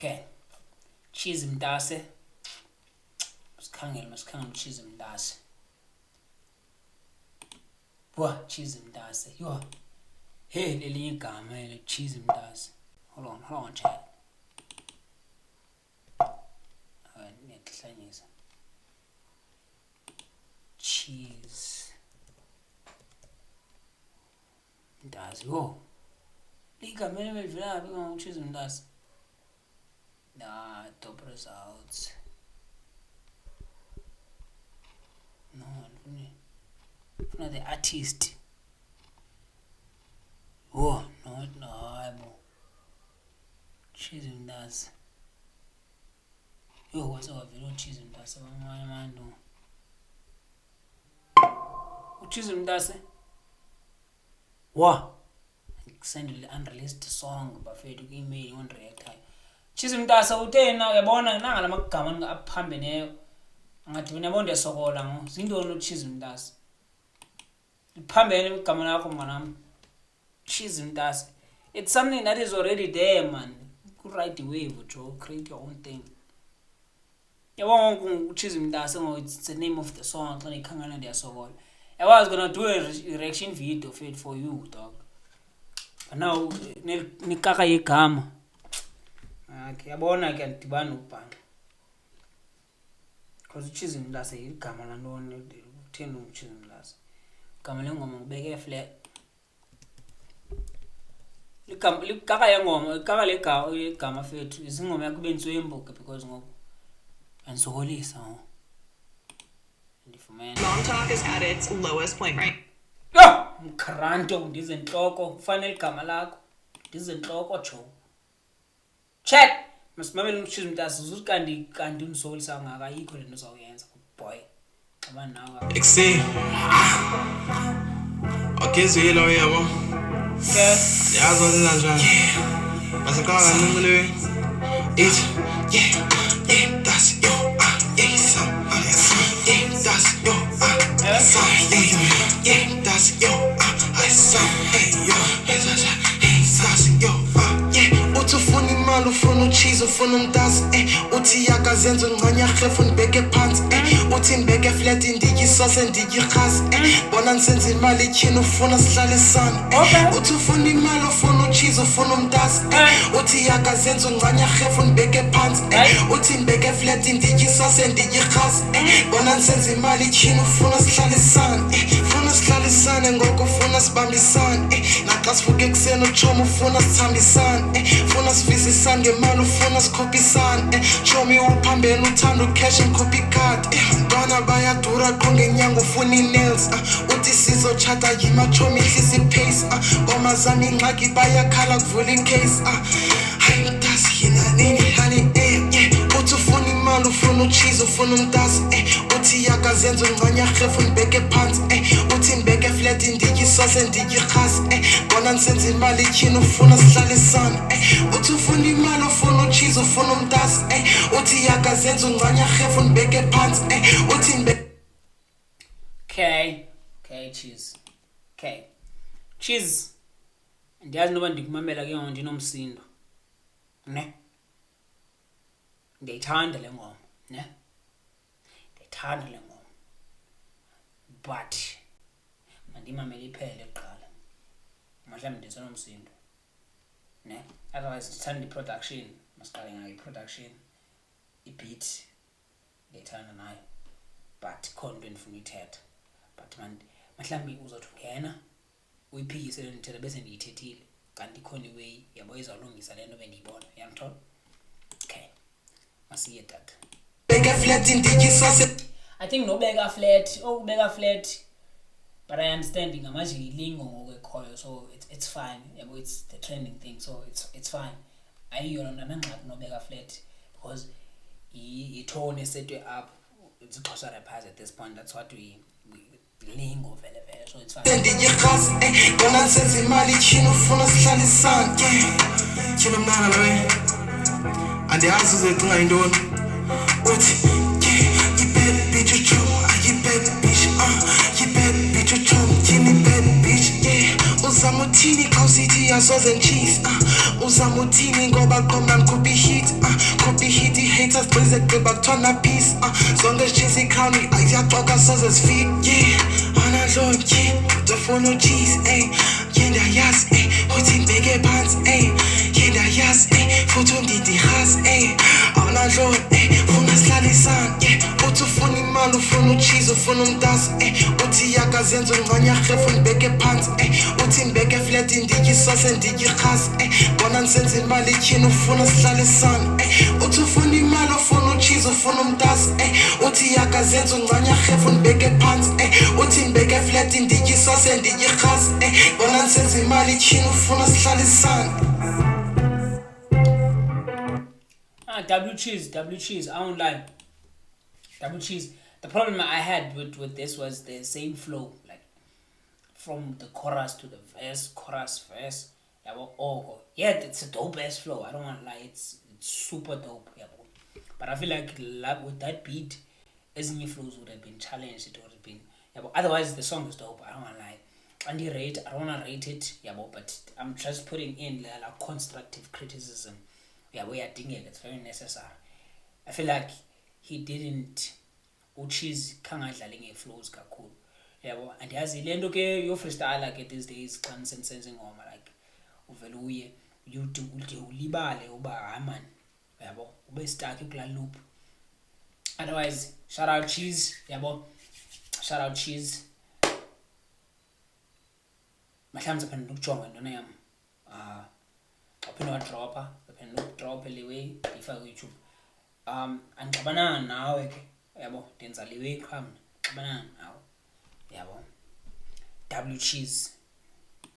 Okay. Cheese mntase. Masikhangele cheese mntase. Cheese mntase. Yo. Hey, lelinye igama le cheese mntase. Hold on, chat. Ngiyahlanyisa. Cheese mntase. Yo. Ligama elivela phi cheese mntase? Top results. No, funa the artist. Oh, no. Cheese mntase. Yo, what's our video cheese mntase? Manje. Cheese mntase. Send the unreleased song bafethu ku-email on react. Cheese mntase uthena uyabona nanga lamagama aphambeneyo. Ngathi mina bonde sokola ngo. Zindoni cheese mntase. Liphambene igama lakho mnganami. Cheese mntase. It's something that is already there, man. You ride the wave, Joe. Create your own thing. Yabona cheese mntase ngo, it's the name of the song. Xa ikhangana ndiya sokola. I was gonna do a reaction video of it for you, dog. But now nikaka yegama. Okay, yabona ke ndibana ubhanga. Because cheese mntase igama lantoni utheni cheese mntase. Igama lengoma ngibeke flat. Likaka yengoma, ikaka legama fethu. Izingoma yakho benziwe embuke because ngoku ansokolisa ngo. Long Talk is at its lowest point right. Yo, mkharanto ndizenhloko kufanele igama lakho. Ndizenhloko jo. Chat. Masimamele cheese mntase uzuthi kanti unisokolisa kangaka yikho lento uzawuyenza boy. Xaba nawe. Exi. Okizwile uyabo. Okay. Yazo kanjani? Basekhaya kancane. Yeah, that's yo. That's yo. Yeah, that's yo. Utufuna imali ufuna ucheese ufuna umntase uthi yakazenza ungcanya khrefu ndibeke phansi uthi ndibeke flat nditye isauce nditye irhasi bona nsenza imali tyhini ufuna sihlale sana uthi ufuna imali ufuna ucheese ufuna umntase uthi yakazenza ungcanya khrefu ndibeke phansi uthi ndibeke flat nditye isauce nditye irhasi bona nsenza imali tyhini ufuna sihlale sana ufuna sihlale sana ngoko ufuna sibambisane naxa sivuke ekuseni utshomi ufuna sithambisane ufuna sivisisane ngemali ufuna sikhophisane chomi uphambene uthanda ucash ngikhopha icard ntwana bayadura qho ngenyanga ufuna i-nails uthi sizotshata yimachomi ihlisa ipace ngoma zami ingxaki bayakhala kuvula icase hayi mntase yena nini honey uthi ufuna imali ufuna ucheese ufuna umntase uthi yakazenza ungcanya khrefu ndibeke phansi uthi ndibeke flat nditye isauce nditye irhasi bona nsenza imali tyhini ufuna sihlale sana uthi ufuna imali ufuna ucheese ufuna umntase uthi yakazenza ungcanya khrefu ndibeke phansi uthi ndibeke. Okay, cheese. Okay. Cheese. Ndiyazi noba ndikumamela ke ngoku ndinomsindo. Ne? Ndiyithanda le ngoma, ne? Ndiyithanda le ngoma. But mandimamele iphele kuqala. Mhlawumbe ndisenomsindo. Ne? Otherwise sithanda i-production. Masiqale ngayo i-production. I-beat. Ndiyithanda nayo. But khona into endifuna uyithetha. But mhlawumbe uzothi ungena uyiphikise le nto bese ndiyithethile kanti khona iway yabo izawulungisa le nto bendiyibona. Uyangithola? Okay. Masiye tata. Beka flat nditye isauce. I think nobeka flat. But I understand ngamanje ilingo ngokekhoyo so it's fine. Yabo it's the trending thing so it's fine. Ayiyona nangxaki nobeka flat because i-tone setwe up. It's a closer rappers at this point. That's what we lingo vele so it's fine. Nditye irhasi bona nsenza imali tyhini ufuna sihlale sana tyhini mntana lowe andiyazi uzocinga yintoni uthi yi-bad bitch utsho ayi-bad bitch yi-bad bitch utsho tyhini bad bitch uzama uthini xa usithi yasoze nditshisa uzama uthini ngoba khona ngikhupha hit khupha hit haters bese gqiba kuthona peace zonke zishisa ikrown ayiyaxoka soze zifike yeah anadlo yeah ufuna cheese yenda yazi uthi ngibeke phansi yenda yazi futhi undidi khas anadlo ufuna sihlalisana yeah uthi ufuna imali ufuna cheese ufuna umntasi uthi yakazenza ungcanya khefu ngibeke phansi uthi ngibeke flat indiki sauce ndiki khas bona nsenze imali tyhini ufuna sihlalisana uthi ufuna imali ufuna cheese ufuna umntasi uthi yakazenza ungcanya khefu ngibeke phansi uthi ngibeke flat indiki sauce ndiki khas bona nsenze imali tyhini ufuna sihlalisana. W Cheese, I won't lie. W Cheese. The problem I had with this was the same flow, like from the chorus to the verse. Yeah, it's a dope ass flow. I don't want to lie, it's super dope. Yeah, but I feel like with that beat, ezinye flows would have been challenged. It would have been otherwise the song is dope. I don't want to lie. I don't want to rate it. But I'm just putting in like constructive criticism. We are doing it. It's very necessary. I feel like he didn't. Uchizi kangadlali nge-flows kakhulu. And yazi le nto ke yo freestyle ke these days xa nisenze ingoma like uvela uye ude ulibale uba hayi man ube stuck kula loop. Otherwise shout out Cheese shout out Cheese. Mahlambe phela ukujonga intona yam uphinde wadropha uphinde ukudropha lewe ifaka ku-YouTube. Andixabananga nawe ke ndenza lewe iqhamu xabananga nawe W Cheese.